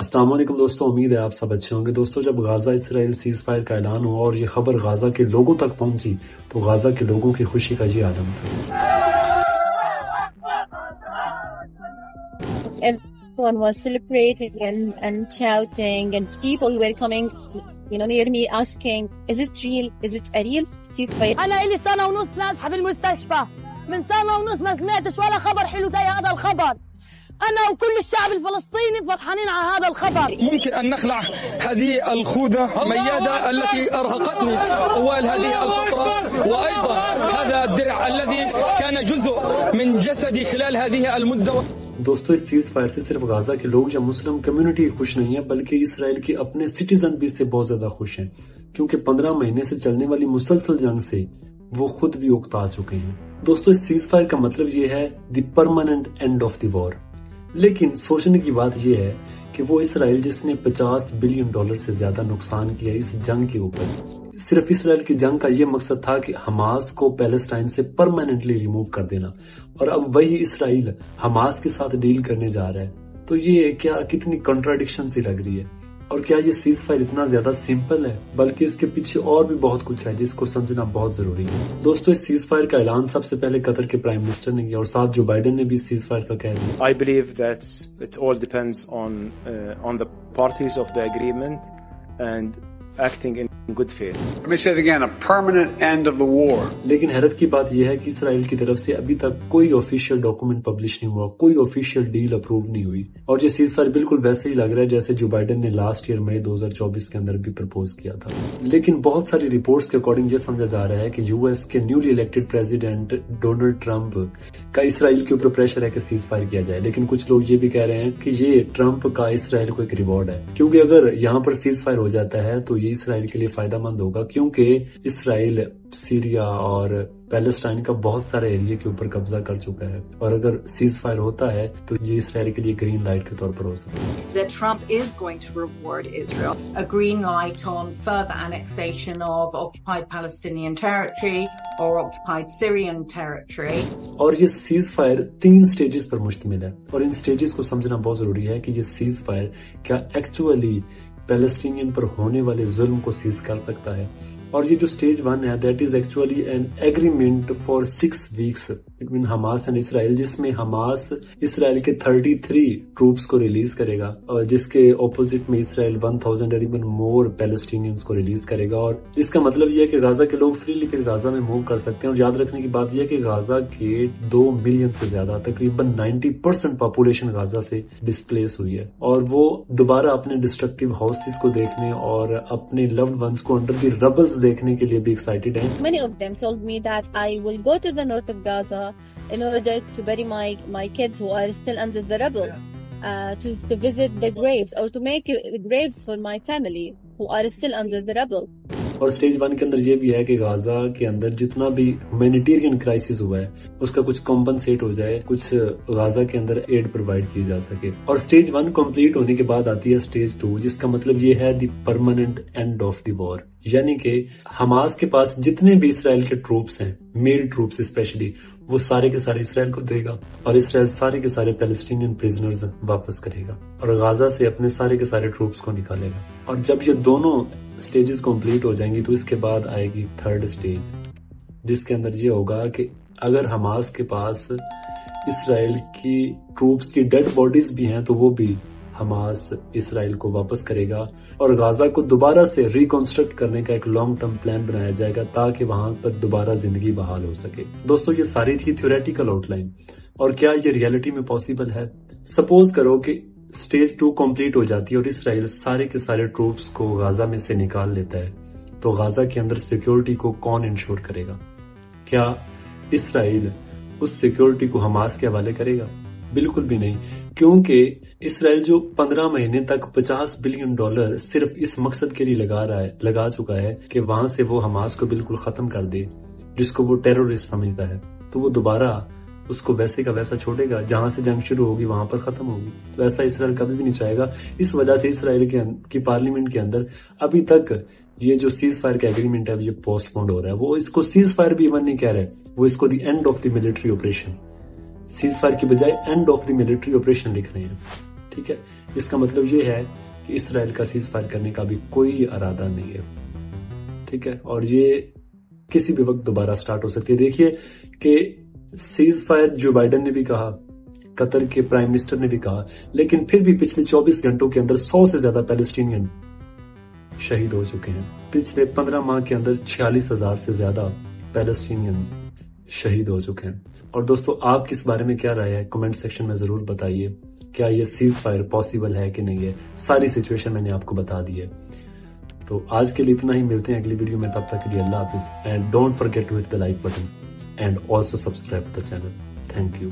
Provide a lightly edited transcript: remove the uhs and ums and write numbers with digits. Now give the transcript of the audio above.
السلام علیکم دوستوں، امید ہے آپ سب اچھے ہوں گے۔ دوستوں، جب غزہ اسرائیل سیز فائر کا اعلان ہوا اور یہ خبر غزہ کے لوگوں تک پہنچی تو غزہ کے لوگوں کی خوشی کا یہ عالم تھا۔ Everyone was celebrating and shouting, and people were coming, near me asking, is it real? Is it a real ceasefire? أنا إلي سنة ونص نازحة في المستشفى، من سنة ونص ما سمعتش ولا خبر حلو زي هذا الخبر. أنا وكل الشعب الفلسطيني فرحانين على هذا الخبر. ممكن أن نخلع هذه الخوذة ميادة التي أرهقتني طوال هذه الفترة، وأيضا هذا الدرع الذي كان جزء من جسدي خلال هذه المدة. دوستو، اس سیز فائر سے صرف غزہ کے لوگ یا مسلم کمیونٹی خوش نہیں ہے، بلکہ اسرائیل کے اپنے سٹیزن بھی اس سے بہت زیادہ خوش ہیں، کیونکہ 15 مہینے سے چلنے والی مسلسل جنگ سے وہ خود بھی اکتا چکے ہیں۔ دوستو، اس سیز فائر کا مطلب یہ ہے دی پرماننٹ اینڈ آف دی وار۔ لیکن سوچنے کی بات یہ ہے کہ وہ اسرائیل جس نے $50 بلین سے زیادہ نقصان کیا اس جنگ کے اوپر، صرف اسرائیل کی جنگ کا یہ مقصد تھا کہ حماس کو پیلسٹائن سے پرماننٹلی ریموو کر دینا، اور اب وہی اسرائیل حماس کے ساتھ ڈیل کرنے جا رہا ہے۔ تو یہ کیا کتنی کنٹراڈکشن سی لگ رہی ہے، اور کیا یہ سیز فائر اتنا زیادہ سمپل ہے؟ بلکہ اس کے پیچھے اور بھی بہت کچھ ہے جس کو سمجھنا بہت ضروری ہے۔ دوستو، اس سیز فائر کا اعلان سب سے پہلے قطر کے پرائم منسٹر نے کیا، اور ساتھ جو بائیڈن نے بھی سیز فائر کا کہہ دیا۔ I believe that it all depends on the parties of the agreement and acting in good faith. Let me say it again, a permanent end of the war. لیکن حیرت کی بات یہ ہے کہ اسرائیل کی طرف سے ابھی تک کوئی آفیشیل ڈاکومنٹ پبلش نہیں ہوا، کوئی آفیشیل ڈیل اپروو نہیں ہوئی، اور یہ سیز فائر بالکل ویسے ہی لگ رہا ہے جیسے جو بائیڈن نے لاسٹ ایئر مئی 2024 کے اندر بھی پرپوز کیا تھا۔ لیکن بہت ساری رپورٹس کے اکارڈنگ یہ سمجھا جا رہا ہے کہ یو ایس کے newly elected president Donald Trump کا اسرائیل کے اوپر پریشر ہے کہ سیز فائر کیا جائے، لیکن کچھ لوگ یہ بھی کہہ رہے ہیں کہ یہ ٹرمپ کا اسرائیل کو ایک ریوارڈ ہے، کیونکہ اگر یہاں پر سیز فائر ہو جاتا ہے تو یہ اسرائیل کے لیے فائدہ مند ہوگا، کیونکہ اسرائیل سیریا اور پیلسٹائن کا بہت سارے ایریا کے اوپر قبضہ کر چکا ہے، اور اگر سیز فائر ہوتا ہے تو یہ اسرائیل کے لیے گرین لائٹ کے طور پر ہو سکتا ہے۔ That Trump is going to reward Israel. A green light on further annexation of occupied Palestinian territory or occupied Syrian territory. اور یہ سیز فائر 3 سٹیجز پر مشتمل ہے، اور ان سٹیجز کو سمجھنا بہت ضروری ہے کہ یہ سیز فائر کیا ایکچولی پیلسٹینین پر ہونے والے ظلم کو سیز کر سکتا ہے۔ اور یہ جو سٹیج 1 ہے that is actually an agreement for 6 weeks between Hamas and Israel, جس میں حماس اسرائیل کے 33 ٹروپس کو ریلیز کرے گا، اور جس کے اپوزٹ میں اسرائیل 1000 اور ایون مور پیلسٹینینز کو ریلیز کرے گا، اور جس کا مطلب یہ ہے کہ غزہ کے لوگ فریلی پھر غزہ میں موو کر سکتے ہیں۔ اور یاد رکھنے کی بات یہ ہے کہ غزہ کے 2 ملین سے زیادہ تقریباً 90% پاپولیشن غزہ سے ڈسپلیس ہوئی ہے، اور وہ دوبارہ اپنے ڈسٹرکٹیو ہاؤسز کو دیکھنے اور اپنے لوڈ ونس کو انڈر دی ربلز دیکھنے کے لیے بھی ایکسائٹیڈ ہیں۔ Many of them told me that I will go to the north of Gaza in order to bury my kids who are still under the rubble, to visit the graves or to make graves for my family who are still under the rubble. اور stage 1 کے اندر یہ بھی ہے کہ غزہ کے اندر جتنا بھی humanitarian crisis ہوا ہے اس کا کچھ کمپنسیٹ ہو جائے، کچھ غزہ کے اندر ایڈ پرووائڈ کی جا سکے۔ اور سٹیج 1 کمپلیٹ ہونے کے بعد آتی ہے سٹیج 2، جس کا مطلب یہ ہے دی پرماننٹ اینڈ آف دی وار، یعنی کہ حماس کے پاس جتنے بھی اسرائیل کے ٹروپس ہیں، میل ٹروپس اسپیشلی، وہ سارے کے سارے اسرائیل کو دے گا، اور اسرائیل سارے کے سارے پیلسٹینین پریزنرز واپس کرے گا، اور غزہ سے اپنے سارے کے سارے ٹروپس کو نکالے گا۔ اور جب یہ دونوں سٹیجز کمپلیٹ ہو جائیں گی تو اس کے بعد آئے گی 3rd سٹیج، جس کے اندر یہ ہوگا کہ اگر حماس کے پاس اسرائیل کی ٹروپس کی ڈیڈ باڈیز بھی ہیں تو وہ بھی حماس اسرائیل کو واپس کرے گا، اور غزہ کو دوبارہ سے ریکنسٹرکٹ کرنے کا ایک لانگ ٹرم پلان بنایا جائے گا تاکہ وہاں پر دوبارہ زندگی بحال ہو سکے۔ دوستو، یہ ساری تھی تھیوریٹیکل آؤٹ لائن، اور کیا یہ ریئلٹی میں پاسبل ہے؟ سپوز کرو کہ سٹیج 2 کمپلیٹ ہو جاتی ہے اور اسرائیل سارے کے سارے ٹروپس کو غزہ میں سے نکال لیتا ہے، تو غزہ کے اندر سیکیورٹی کو کون انشور کرے گا؟ کیا اسرائیل اس سیکیورٹی کو حماس کے حوالے کرے گا؟ بالکل بھی نہیں، کیونکہ اسرائیل جو 15 مہینے تک $50 بلین صرف اس مقصد کے لیے لگا چکا ہے کہ وہاں سے وہ حماس کو بالکل ختم کر دے، جس کو وہ ٹیرورسٹ سمجھتا ہے، تو وہ دوبارہ اس کو ویسے کا ویسا چھوڑے گا، جہاں سے جنگ شروع ہوگی وہاں پر ختم ہوگی، تو ایسا اسرائیل کبھی بھی نہیں چاہے گا۔ اس وجہ سے اسرائیل کی پارلیمنٹ کے اندر ابھی تک یہ جو سیز فائر کا ایگریمنٹ ہے یہ پوسٹ پونڈ ہو رہا ہے۔ وہ اس کو سیز فائر بھی ایون نہیں کہہ رہے، وہ اس کو the end of the military operation, cease fire کی بجائے and of the military operation لکھ رہے ہیں۔ ٹھیک ہے، اس کا مطلب یہ ہے کہ اسرائیل کا سیز فائر کرنے کا بھی کوئی ارادہ نہیں ہے، ٹھیک ہے، اور یہ کسی بھی وقت دوبارہ سٹارٹ ہو سکتی ہے۔ دیکھیے کہ سیز فائر جو بائیڈن نے بھی کہا، قطر کے پرائم منسٹر نے بھی کہا، لیکن پھر بھی پچھلے 24 گھنٹوں کے اندر 100 سے زیادہ پیلسٹینین شہید ہو چکے ہیں۔ پچھلے 15 ماہ کے اندر 46,000 سے زیادہ پیلسٹینین شہید ہو چکے ہیں۔ اور دوستو آپ کس بارے میں کیا رائے ہے کمنٹ سیکشن میں ضرور بتائیے، کیا یہ سیز فائر پاسبل ہے کہ نہیں ہے؟ ساری سچویشن میں نے آپ کو بتا دی ہے۔ تو آج کے لیے اتنا ہی، ملتے ہیں اگلی ویڈیو میں، تب تک کے لیے اللہ حافظ، and don't forget to hit the like button and also subscribe the channel. Thank you.